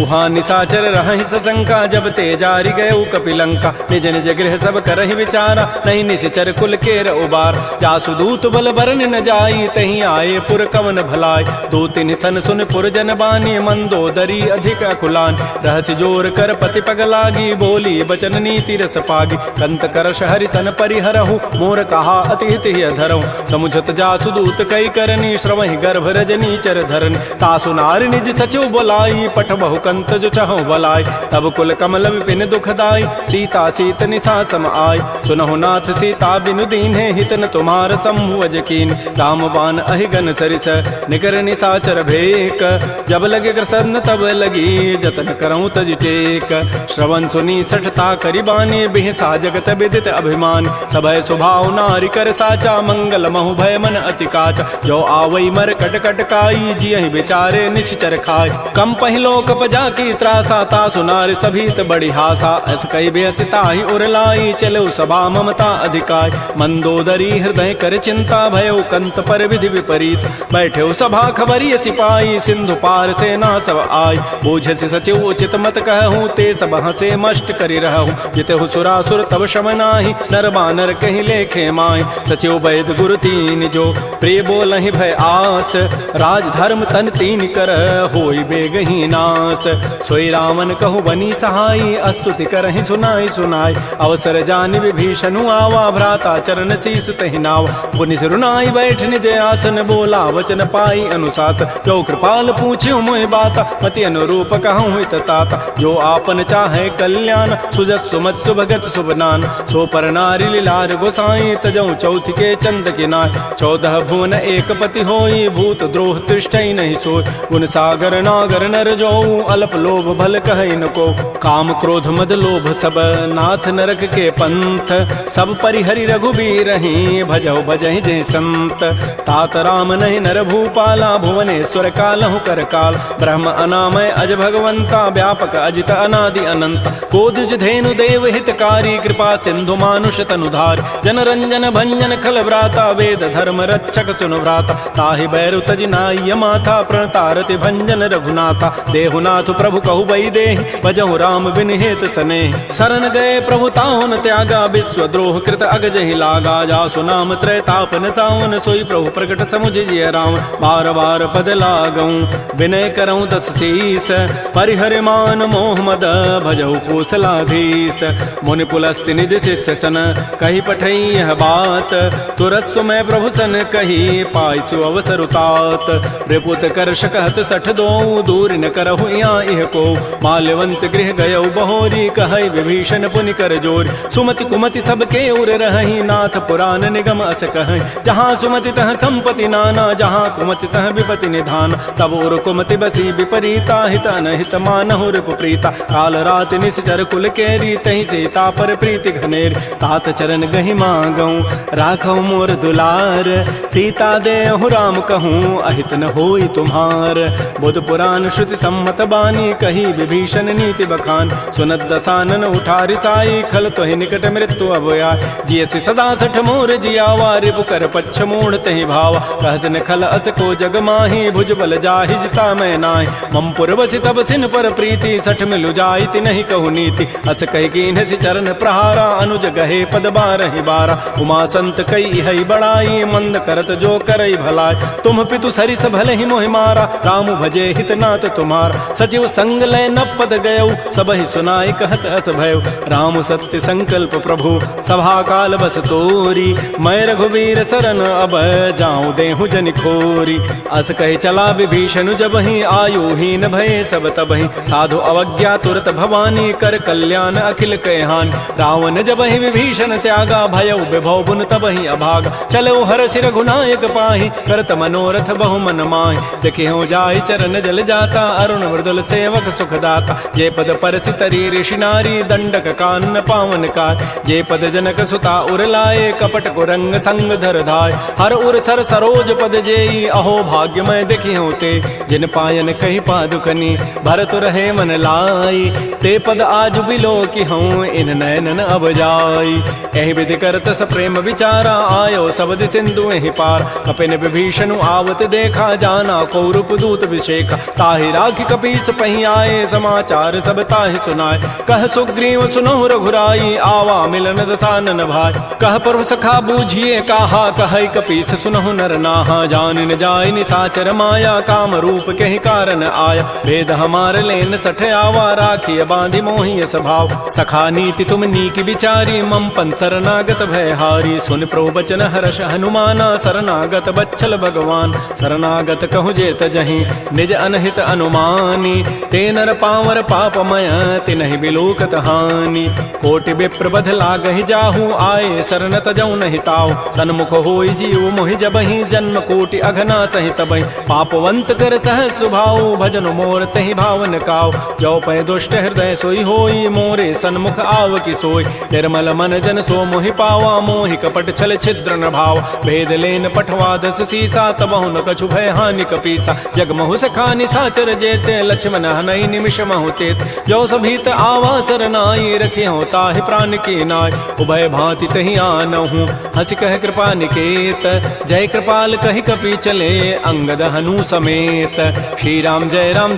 A: उहाँ निशाचर रहि सशंका जब ते जारी गए कपि लंका निज निज गृह सब करहि विचारा नहीं निश्चर कुल केर उबार जासु दूत बल बरन न जाई तहीं आए पुर कवन भलाय दो तिन सन सुन पुर जन बानी मंदोदरी अधिक अकुलान रहस्य जोर कर पति पग लागी बोली बचन नीति रस पागी कंत करश हरिसन परिहरहु मोर कहा अति हित धरहु समुझत जासु दूत कई करनी श्रवहि गर्भ रजनी चर धरनी तासु नार निज सचिव बोलाई पठ बहु कंत जो चहु बलाई तब कुल कमल विपिन दुखदाई सीता सीत निशा सम आय सुनहु नाथ सीता बिनु दीन्हे हितन तुम्हार समूह अजकीन राम बान अहिगन सरिस निकर निशाचर भेक जब लगे कृष्ण तब लगी जतन करऊं तज टेक श्रवण सुनी सठता करिबानी बिहसा जगत विदित अभिमान सबय स्वभाव नारी कर साचा मंगल महु भय मन अति काचा जो आवई मर कट कट काई जियहि बेचारे निश्चर खाय कम पहिलो कपजा की त्रासा ता सुनार सभीत बड़ी हासा अस कई बेसिता ही उरलाई चलो सभा ममता अधिकाय मंदोदरी हृदय कर चिंता भयो कंत पर विधि विपरीत बैठे सभा खबरी सिपाही सिंधु पार से ना सब आई बूझे से सचिव उचित मत कहूँ ते सब हंसे मष्ट करी रहूँ जितहु सुरासुर तब शम नाही नर बानर कहीं लेखे माय सचिव वैद गुरु तीन जो प्रिय बोलहि भय आस राज धर्म तन तीन कर होई बेगही नास सोई रावण कहु बनी सहाई अस्तुति करहि सुनाई सुनाई अवसर जानि विभीषणु आवा भ्राता चरण शीस तहि नाव पुनि सिरुनाई बैठ निज आसन बोला वचन पाई अनुशासन जो कृपाल पूछ्यो मोहि बाता मति अनुरूप कहूँ हित ताता जो आपन चाहे कल्याण सुजस सुमत सुभगत सुबनान सो पर नारी लीलार गोसाई तजऊ चौथ के चंद किनाय 14 भुवन एक पति होई भूत द्रोह तिष्ठई नहीं सोय गुण सागर नागर नर जो अल्प लोभ भल कहई न को काम क्रोध मद लोभ सब नाथ नरक के पंथ सब परिहरि रघुबीर रही भजौ भजहि जय संत तात राम नहीं नर भूपाला भुवनेश्वर कालहु कर काल ब्रह्म अनामय अज भगवंता व्यापक अजित अनादि अनंत कोदिज धेनु देव हितकारी कृपा सिंधु मानुष तनुधार जन रंजन भंजन खल व्राता वेद धर्म रक्षक सुन व्राता ताहि बैरु तजि नाय माथा प्रणतारति भंजन रघुनाथा देहुनाथ प्रभु कहु बई देहि भजहु राम बिन हेत सने शरण गए प्रभु ताहुन त्यागा विश्व द्रोह कृत अगजहि लागा जासु नाम त्रैतापन सावन सोई प्रभु प्रकट समुझ जिय राम बार बार पद लागऊं विनय करऊं दस शीस परिहर मान मोह मद भजहु कौशलाधीश मुनि पुलस्ति निज शिष्य सन कही पठई यह बात तुरस्व में प्रभु सन कही पाइसु अवसर उतात रिपुत कर्ष कहत सठ दो दूर न करहु यहाँ इह को माल्यवंत गृह गयौ बहोरी कहई विभीषण पुनि कर जोर सुमति कुमति सबके उर रही नाथ पुराण निगम अस कह जहाँ सुमति तह संपति नाना जहाँ कुमति तह विपति निधान तब उर कुमति बसी विपरीता हित अनहित मानहु रिपु प्रीता काल रात निश्चर कुल केरी तही सीता पर प्रीति घनेर तात चरण गहि मांगऊं राखौ मोर दुलार सीता देहु राम कहूँ अहित न होई तुम्हार बुध पुराण श्रुति सम्मत बानी कही विभीषण नीति बखान सुनत दसानन उठारि साई खल तोहि निकट मृत्यु अभया जियसि सदा सठ मोर जियावा रिपु कर पच्छ मूढ़ तहि भावा कहसन खल अस को जग माही भुज बल जाहि जिता मैं नाहि मम पुर बसि तब सिन पर प्रीति सठ मिलु जाइति नहीं कहु नीति अस कहि कीन्ह सि चरण प्रहारा अनुज गहे पद बारहि बारा उमा संत कई हई बड़ाई मंद करत जो करई भलाई तुम पितु सरिस भले ही मोहि मारा राम भजे हित नाथ तुम्हार सचिव संग लय न पद गयौ सबहि सुनाई कहत अस भयउ राम सत्य संकल्प प्रभु सभा काल बस तोरी मैं रघुवीर शरण अब जाऊं देहु जनि खोरी अस कहि चला विभीषण जब ही आयुहीन भय सब तबहि साधु अवज्ञा तुरत भवानी कर कल्याण अखिल कहान रावण जब ही विभीषण त्यागा भयउ विभव बुन तबहि अभाग चलो हर सिर रघुनायक पाहि करत मनोरथ बहु मन माहि देखि हो जाय चरण जल जाता अरुण मृदुल सेवक सुख दाता जे पद परसि तरी ऋषि नारी दंडक कान पावन काय जे पद जनक सुता उर लाए कपट कुरंग संग धर धाय हर उर सर सरोज पद जेई अहो भाग्य मैं देखि होते जिन पायन कही पादुकनी भरत रहे मन लाई ते पद आज बिलो की हूँ इन नयनन अब जाई एहि विधि करत स प्रेम विचारा आयो सबद सिंधु एहि पार कपिन विभीषण आवत देखा जाना कौरूप दूत विशेखा ताहि राखि कपीस पही आए समाचार सब ताहि सुनाए कह सुग्रीव सुनहु रघुराई आवा मिलन दसानन भाई कह प्रभु सखा बूझिए काहा कहै कपीस सुनहु नर नाहा जान न जाय निसाचर माया काम रूप कहि कारण आया भेद हमार लेन सठ आवा राखिय बांधि मोहि स्वभाव सखा नीति तुम नीकी विचारी मम पन शरणागत भयहारी सुन प्रभु बचन हर्ष हनुमाना शरणागत बच्छल भगवान शरणागत कहु जेत जहि निज अनहित अनुमानी ते नर पावर पापमय तिनहि बिलोकत हानि कोटि विप्र बध लागहि जाहु आए शरण तजौ नहि ताऊ सन्मुख होई जीव मोहि जबहि जन्म कोटि अघना सहित बहि पापवंत कर सहज सुभाऊ भजन मोर तहि भावन काऊ जो पै दुष्ट हृदय सोई होई मोरे सन्मुख आव की सोई निर्मल निर्मल मन जन सो मोहि पावा, मोहि कपट छल छिद्र न भाव, भेद लेन पठवा दस सीसा, तबहु न कछु भय हानि कपीसा, जग महु सखानि साचर जेते, लक्ष्मण हनई निमिष महु तेत, जो सभीत आवा सरनाई, रखे हो ताहि प्राण की नाय, उभय भांति तहि आनहु, हंस कह कृपा निकेत, जय कृपाल कहि कपि चले, अंगद हनु समेत, श्री राम जय राम,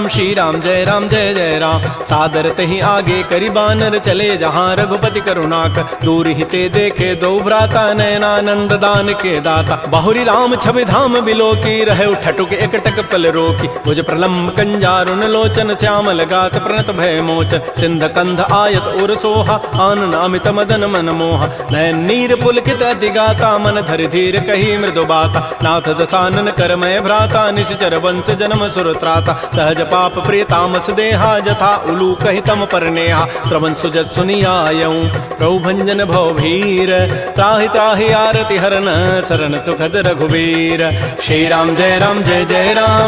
A: श्री राम जय जय राम, सादर तहि आगे करि बानर चले, जहाँ रघुपति करुणाक, दूर हिते देखे दो भ्राता, नयनानंद दान के दाता, बाहुरी राम छवि धाम बिलोकी, रहे ठटुक एकटक पल रोकी, भुज प्रलम्ब कंजारुन लोचन, श्यामल गात प्रणत भय मोचन, सिंध कंध आयत उर सोहा, आनन अमित मदन मन मोहा, नयन नीर पुलकित अति गाता, मन धरि धीर कही मृदु बाता, नाथ दसानन कर मय भ्राता, निश्चर वंश जन्म सुर त्राता, सहज पाप प्रिय तामस देहा, जथा उलू कहि तम पर नेहा, श्रवण सुजत सुनियायऊं, प्रभु भंजन भव भीर, त्राहि त्राहि आरति हरन, शरण सुखद रघुवीर, श्री राम जय राम,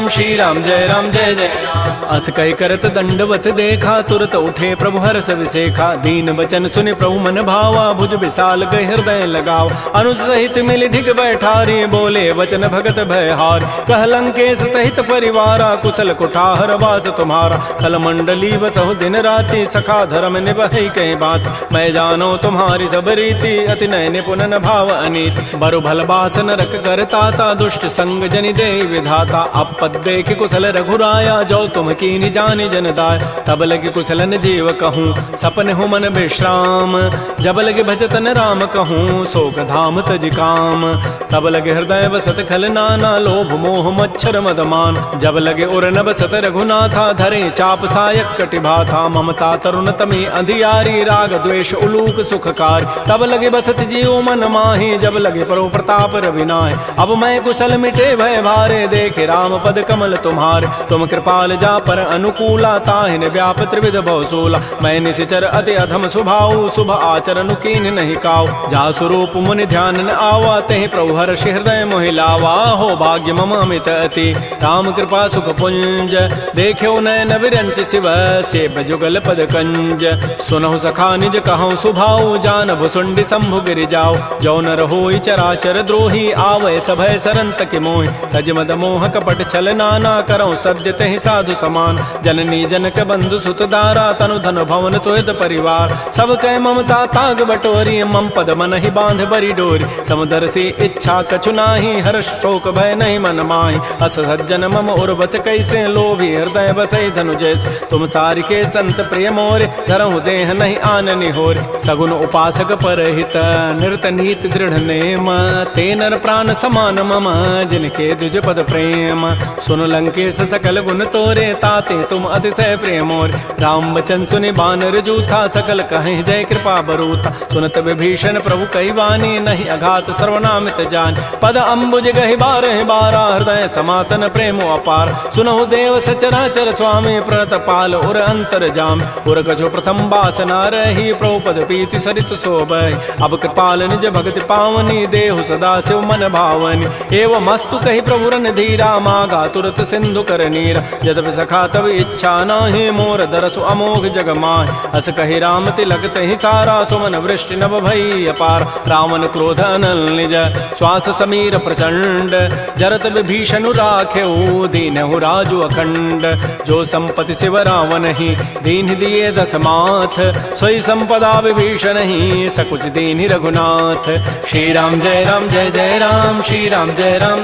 A: श्री राम जय जय राम, अस कहि करत दंडवत देखा, तुरत उठे प्रभु हर्ष विसेखा, दीन बचन सुनि प्रभु मन भावा, भुज विशाल गहि हृदय लगाव, अनुज सहित मिल ढिग बैठारी, बोले वचन भगत भयहार, कह लंकेश सहित परिवारा, कुशल कुठार वास तुम्हारा, कल मंडली बसहु दिन राति, सखा धर्म निभई कई बात, मैं जानो तुम्हारी सब रीति, अति नय निपुण न भाव अनीति, बरु भल बास नरक करताता, दुष्ट संग जनि दे विधाता, अपद देख कुशल रघुराया, जो तुम कीनि जानि जन दाय, तब लगे कुशलन जीव कहूँ, सपन हो मन विश्राम, जब लगे भजतन राम कहूँ, शोक धाम तज काम, तब लगे हृदय बसत खल नाना, लोभ मोह मच्छर मदमान, जब लगे उर न बसत रघुनाथा, धरे चाप सायक कटिभाथा, ममता तरुण तमी अंधियारी, राग द्वेष उलूक सुखकार, तब लगे बसत जीव मन माही, जब लगे परो प्रताप रविनाय, अब मैं कुशल मिटे भय भारे, देखे राम पद कमल तुम्हार, तुम कृपाल जा पर अनुकूला, ताहिन व्याप त्रिविध बहुसूला, मैं निशिचर अति अधम स्वभाव, शुभ आचरण कीन नहीं काव, जा स्वरूप मुनि ध्यान न आवा, तहि प्रभु हर्ष हृदय मोहि लावा, हो भाग्य मम अमित अति, राम कृपा सुख पुंज, देखो नयन विरंच शिव, से बजुगल पद कंज, सुनहु सखा निज कहूँ सुभाव, जान भुसुंडी शंभु गिरि जाओ, जो न रहोई चराचर द्रोही, आवै सभय सरंत के मोहि, तज मद मोह कपट छल नाना, करऊँ सद्य तहि साधु समान, जननी जनक बंधु सुत दारा, तनु धन भवन सुहृद परिवार, सब कह ममता ताग बटोरी, मम पद मन ही बांध बरी डोरी, समुदर से इच्छा कछु नाही, हर्ष शोक भय नहीं मन माही, अस सज्जन मम उर बस कैसे, लोभी हृदय बसई धनु जैसे, तुम सारि के संत प्रिय मोरे, धरहु देह नहीं आननि होरे, सगुन उपासक परहित, निरत नीति दृढ़ नेम, ते नर प्राण समान मम, जिनके द्विज पद प्रेम, सुन लंकेश सकल गुण तोरे, ताते तुम अतिशय प्रिय मोरे, राम बचन सुनि बानर जूथा, सकल कहें जय कृपा बरूथा, सुनत विभीषण प्रभु कई वाणी, नहीं अघात सर्वनामित जान, पद अम्बुज गहि बारह बारा, हृदय समातन प्रेम अपार, सुनहु देव सचराचर स्वामी, प्रणत पाल उर अंतर जाम, उर कछो प्रथम बासना रही, प्रभुपद पीति सरित शोभै, अब कृपाल निज भगति पावनी, देहु सदा शिव मन भावनी, एवं मस्तु कहि प्रभु रन धीरा, मागा तुरत सिंधु कर नीरा, यद्यपि सखा तब इच्छा नाही, मोर दरसु अमोघ जग माहि, अस कहि राम तिलक तहि सारा, सुमन वृष्टि नभ भई अपार, रावण क्रोध अनल निज, श्वास समीर प्रचंड, जरत विभीषणु राखेऊ, दीनहु राजु अखंड, जो संपत्ति शिव रावण ही, दीन दिए दस माथ, सोई संपदा विभीषण ही, सकुच दीन रघुनाथ, श्री राम जय जय राम, श्री राम जय राम,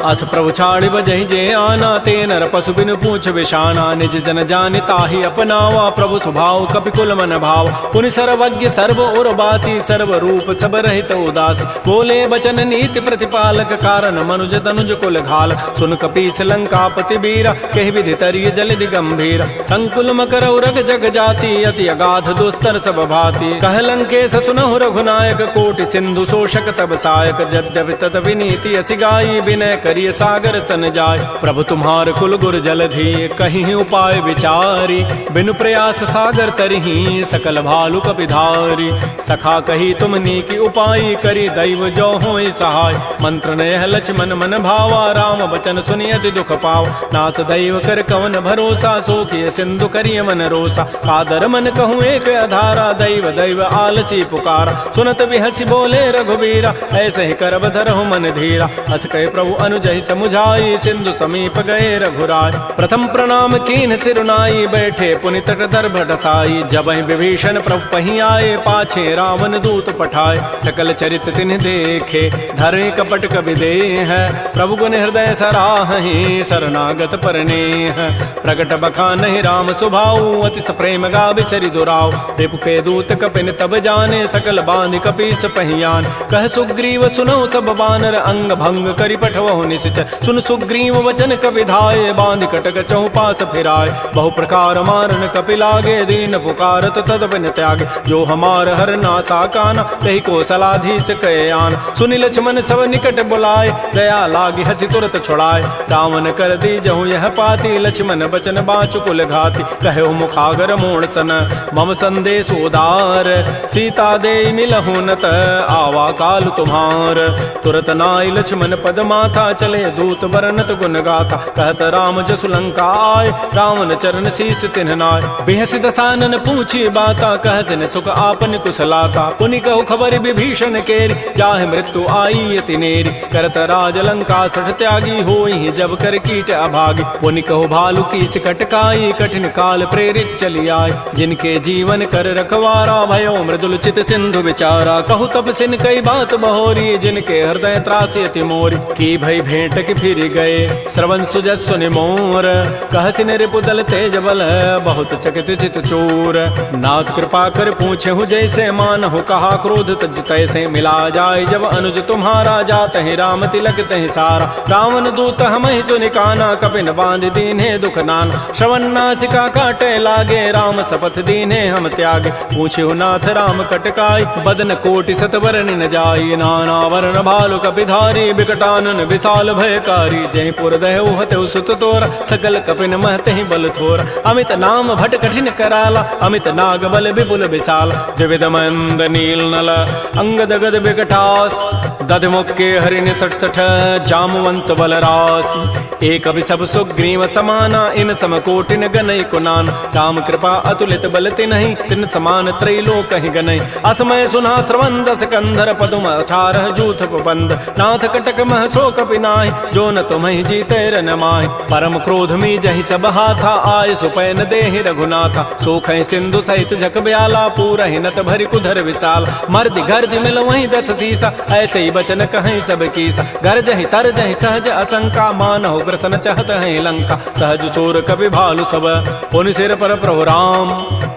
A: अस प्रभु छाड़ि बजहि जे आना, ते नर पशु बिनु पूछ विषाना, निज जन जानि ताहि अपनावा, प्रभु स्वभाव कपिकुल मन भाव, पुनि सर्वज्ञ सर्व उर्वासी, सर्व रूप सब रहित उदासी, बोले बचन नीति प्रतिपालक, कारण मनुज तनुज कुल घाल, सुन कपीस लंकापति बीरा, कहि विधि तरिय जलधि गंभीर, संकुल मकर उरग जग जाति, अति अगाध दुस्तर सब भाति, कह लंकेश सुनहु रघुनायक, कोटि सिंधु शोषक तब सायक, यद्यपि तत विनीति असि गाई, विनय हृदय करिय सागर सन जाय। प्रभु तुम्हार कुल गुर जलधि कहीं उपाय विचारी, बिनु प्रयास सागर तरही सकल भालु कपिधारी। सखा कही तुम नीकी उपाय करी दैव जो होई सहाय। मंत्र नयह लक्ष्मण मन भावा राम बचन सुनियति दुख पाव। नाथ दैव कर कवन भरोसा सोखिय सिंधु करिय मन रोसा। कादर मन कहूँ एक अधारा दैव दैव आलसी पुकारा। सुनत बिहसी बोले रघुबीरा ऐसे ही करब धरहु मन धीरा। हस कहे प्रभु अनुजहि समुझाई सिंधु समीप गए रघुराय। प्रथम प्रणाम कीन सिरुनाई बैठे पुनि तट दर्भ ढसाई। जबहि विभीषण प्रभु पही आए पाछे रावण दूत पठाए। सकल चरित तिन्ह देखे धरे कपट कवि देह। प्रभु गुण हृदय सराहि शरणागत परनेह। प्रगट बखानहि राम सुभाऊ अतिस प्रेम गावि सरि दुराऊ। रिपु के दूत कपिन तब जाने सकल बांधि कपीस पहियान। कह सुग्रीव सुनौ सब बानर अंग भंग करि पठवहु निश्चर। सुन सुग्रीव वचन कपि धाये बांधि कटक चहु पास फिराय। बहु प्रकार मारन कपि लागे दीन पुकारत तदपिन त्यागे। जो हमार हर नासा काना तहि को सलाधीस कहे आन। सुनि लक्ष्मण सब निकट बुलाए दया लागी हसी तुरत छुड़ाए। रावण कर दी जहु यह पाती लक्ष्मण बचन बाचु कुल घाती। कहो मुखागर मोण सन मम संदेश उदार। सीता दे मिलहु नत आवा काल तुम्हार। तुरत नाई लक्ष्मण पद माथा चले दूत बरनत गुण गाथा। कहत राम जसु लंका आय रावण चरण शीस तिन्ह नाय। बेहसी दसानन पूछी बाता कहसिन सुख आपन कुशलाता। पुनि कहु खबर विभीषण केरी जाहि मृत्यु आई अति नेरी। करत राज लंका सठ त्यागी होई जब कर कीट अभागी। पुनि कहु भालु की सिकटकाई कठिन काल प्रेरित चली आय। जिनके जीवन कर रखवारा भयो मृदुल चित सिंधु विचारा। कहु तब सिन कई बात बहोरी जिनके हृदय त्रासी अति मोरी। की भई भेंट की फिर गए श्रवण सुजस सुनि मोर। कहसिन रिपुदल तेज बल बहुत चकित चित चोर। नाथ कृपा कर पूछे हूँ जैसे मानहु कहा क्रोध तज तैसे। मिला जाय जब अनुज तुम्हारा जात है राम तिलक तहि सारा। रावण दूत हम ही सुनि काना कपिन बांध दीन्हे दुख नाना। श्रवण नासिका काटे लागे राम शपथ दीन्हे हम त्यागे। पूछे नाथ राम कटकाई बदन कोटि सतवरन न जाई। नाना वर्ण भालु कपिधारी बिकटानन विशाल भयकारी। जय पुर दहु हतु सुत तोरा सकल कपिन महते ही बल थोरा। अमित नाम भट कठिन कराला अमित नाग बल विपुल विशाल। द्विविध मंद नील नल अंगद गद बिकटास। दध मुक्के हरिण सठ सठ जामवंत बलरास। एक अभिसभ सुग्रीव समाना इन सम कोटिन गनई कुनान। राम कृपा अतुलित बल तिन्हि तिन समान त्रैलोक कहि गनई। असमय सुना श्रवण दस कंधर पदुम 18 जूथ बंद। नाथ कटक मह सो कपि नाहि जो न तुम्हि जीते रन माहि। परम क्रोध मी जहि सब हाथा आय सुपैन देहि रघुनाथा। सोखै सिंधु सहित झक ब्याला पूरहि नत भरि कुधर विशाल। मर्दि गर्दि मिल वहीं 10 सीसा ऐसे ही बचन कहीं सब कीसा। गरजहि तरजहि सहज असंका मानहु ग्रसन चहत है लंका। सहज चोर कपि भालु सब पुनि सिर पर प्रभु राम।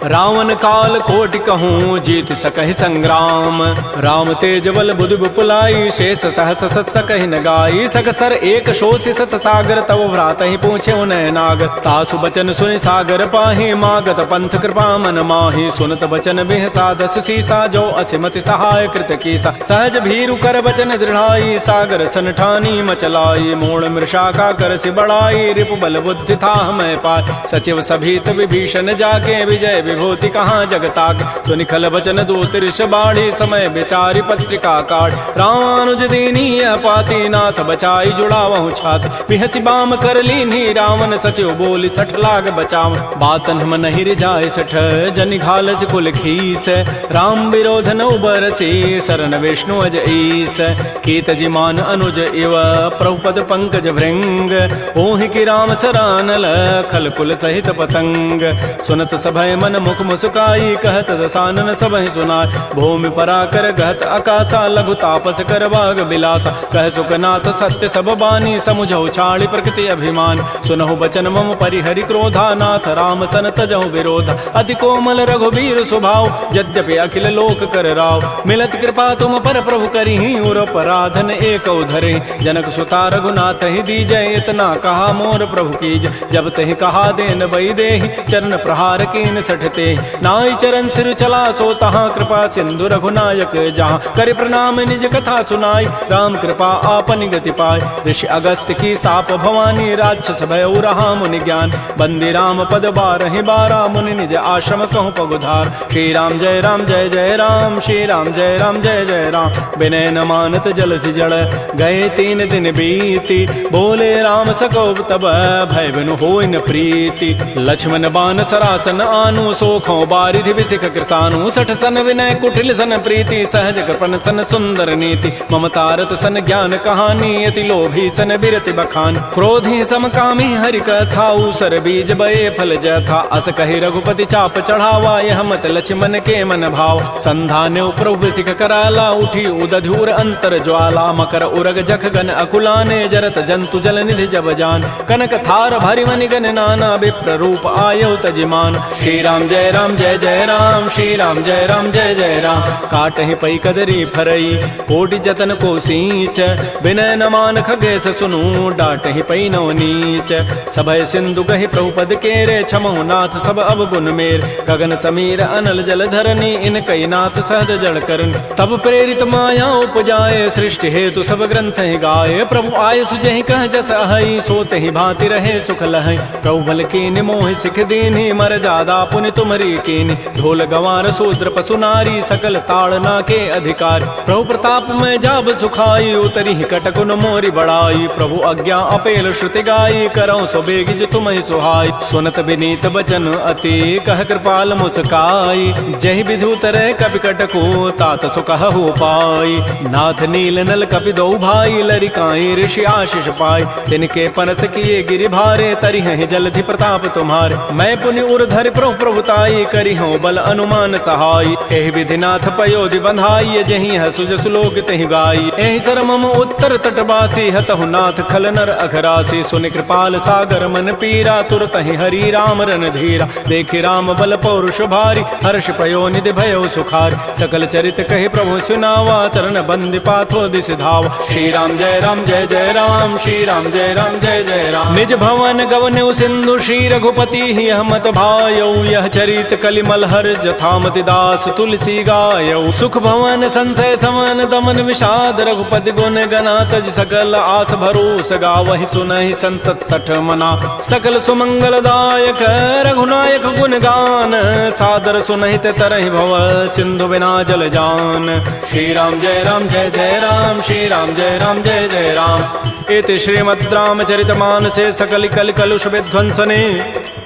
A: रावण काल कोटि कहूँ जीत सकहि संग्राम। राम तेज बल बुधि विपुलाई शेष सहस सत सकहि न गाई। सकसर एक शोषि सत सागर तव भ्रात ही पूछे उनय नाग। सासु बचन सुनि सागर पाहि मागत पंथ कृपा मन माहि। सुनत बचन बिह साधस सीसा जो असिमति सहाय कृत कीसा। सहज भीरु कर बचन दृढ़ाई सागर सन ठानी मचलाई। मोड़ मृषा का कर सि बढ़ाई रिपु बल बुद्धि था मैं पाय। सचिव सभीत विभीषण जाके विजय विभूति कहाँ जगताक। तो निखल बचन दो तिरष बाढ़ी समय विचारी पत्रिका काढ़। रामानुज दीनी पाती नाथ बचाई जुड़ावहु छाती। बिहसी बाम कर लीनी रावण सचिव बोली 60 लाख बचाव। बातन हम नहीं रिजाय 60 जनि घालस कुल खीस। राम विरोध न उबरसी शरण विष्णु अज ईस। कीत जिमान अनुज इव प्रभुपद पंकज भृंग। ओहि की राम सरानल खल कुल सहित पतंग। सुनत सभय मन मुख मुस्काई कहत दसानन सबहि सुनाय। भूमि पराकर गहत आकाशा लघु तापस कर बाग बिलासा। कह सुखनाथ सत्य सब बानी समुझौ छाड़ी प्रकृति अभिमान। सुनहु बचन मम परिहरि क्रोधा नाथ राम सन तजहु विरोधा। अति कोमल रघुबीर स्वभाव यद्यपि अखिल लोक कर राव। मिलत कृपा तुम पर प्रभु करिहि उर पराधन एक धरे। जनक सुता रघुनाथ ही दीजय इतना कहा मोर प्रभु कीज। जब तहि कहा देन बई देहि चरण प्रहार कीन सठते। नाई चरण सिर चला सो तहाँ कृपा सिंधु रघुनायक जहाँ। कर प्रणाम निज कथा सुनाई राम कृपा आपन गति गति पाए। ऋषि अगस्त की साप भवानी राक्षस भयो रहा मुनि ज्ञान। बंदी राम पद 12 मुनि निज आश्रम कहूँ पगुधार। श्री राम जय राम जय जय राम, श्री राम जय राम जय जय राम। विनय न मानत जलधि जड़, गए 3 दिन बीती। बोले राम सकोब तब, भय बिनु होय न प्रीति। लक्ष्मण बान सरासन आनु, सोखों बारिधि विसिख कृसानु। 60 सन विनय कुटिल सन प्रीति, सहज कृपन सन सुंदर नीति। ममतारत सन ज्ञान कहानी, अति लोभी सन विरति बखान। क्रोधी समकामी हरि कथा, ऊसर बीज बये फल जथा। अस कहि रघुपति चाप चढ़ावा, यह मत लक्ष्मण के मन भाव। संधान्यो प्रभु सिख कराला, उठी उदधूर अंतर ज्वाला। मकर उरग जख गन अकुलाने, जरत जंतु जल निधि जब जान। कनक थार भरि मनि गन नाना, विप्र रूप आयो तजिमान। श्री राम जय राम जय जय राम, श्री राम जय राम जय जय राम। काटहि पै कदरी फरई, कोटि जतन को सींच। विनय न मान खगेश सुनु, डाटहि पै नव नीच। सभय सिंधु गहि प्रभु पद केरे, छमहु नाथ सब अवगुण मेर। गगन समीर अनल जल धरनी, इन कई नाथ सहज जड़ करन। तब प्रेरित माया उपजाए, सृष्टि हेतु सब ग्रंथ ही गाए। प्रभु आय सुजहि कह जस अहै, सोते ही भांति रहे सुख लहै। प्रभु बल कीनि मोहि सिख दीन्हि, मर जादा पुनि तुमरी कीनि। ढोल गंवार शूद्र पशु नारी, सकल ताड़ना के अधिकार। प्रभु प्रताप में जाब सुखाई, उतरी कटकुन मोरी बड़ाई। प्रभु आज्ञा अपेल श्रुति गाई, करौ सो बेगिज तुम्हि सुहाई। सुनत विनीत बचन अति, कह कृपाल मुस्काई। जहि विधु तरह कपि कटको, तात सो कहु पाई। नाथ नील नल कपि दो भाई, लरिकाई ऋषि आशीष पाई। तिनके परस किए गिरि भारे, तरिहहि जलधि प्रताप तुम्हारे। मैं पुनि उर्धरि प्रभु प्रभुताई, करिहूँ बल अनुमान सहाय। एहि विधि नाथ पयोधि बंधाई, जहि हसुज सुलोक तहि गाई। एहि सर मम उत्तर तटवासी, हतहु नाथ खल नर अघरासी। सुनि कृपाल सागर मन पीरा, तुरतहि हरि राम रन धीरा। देखि राम बल पौरुष भारी, हर्ष पयो निधि भयो सुखारी। सकल चरित कहि प्रभु सुनावा, चरण बंदि पाथो दिस धावा। श्री राम जय राम जय जय राम, श्री राम जय राम जय जय राम। निज भवन गवन्यु सिंधु, श्री रघुपति ही हमत भायौ। यह चरित कलिमल हर जथामति दास तुलसी गायौ। सुख भवन संशय समन दमन विषाद, रघुपति गुण गना तज सकल आस भरोस गावहि। सुनहि संतत सठ मना, सकल सुमंगल दायक रघुनायक गुण गान। सादर सुनहित तरहि भव, सिंधु बिना जल जान। श्री राम जय राम जय जय राम, श्री राम जय राम जय जय राम। इति श्रीमद् रामचरितमानसे सकल कल कलुष विध्वंसने,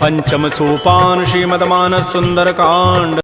A: पंचम सोपान श्रीमद् मानस सुंदर कांड।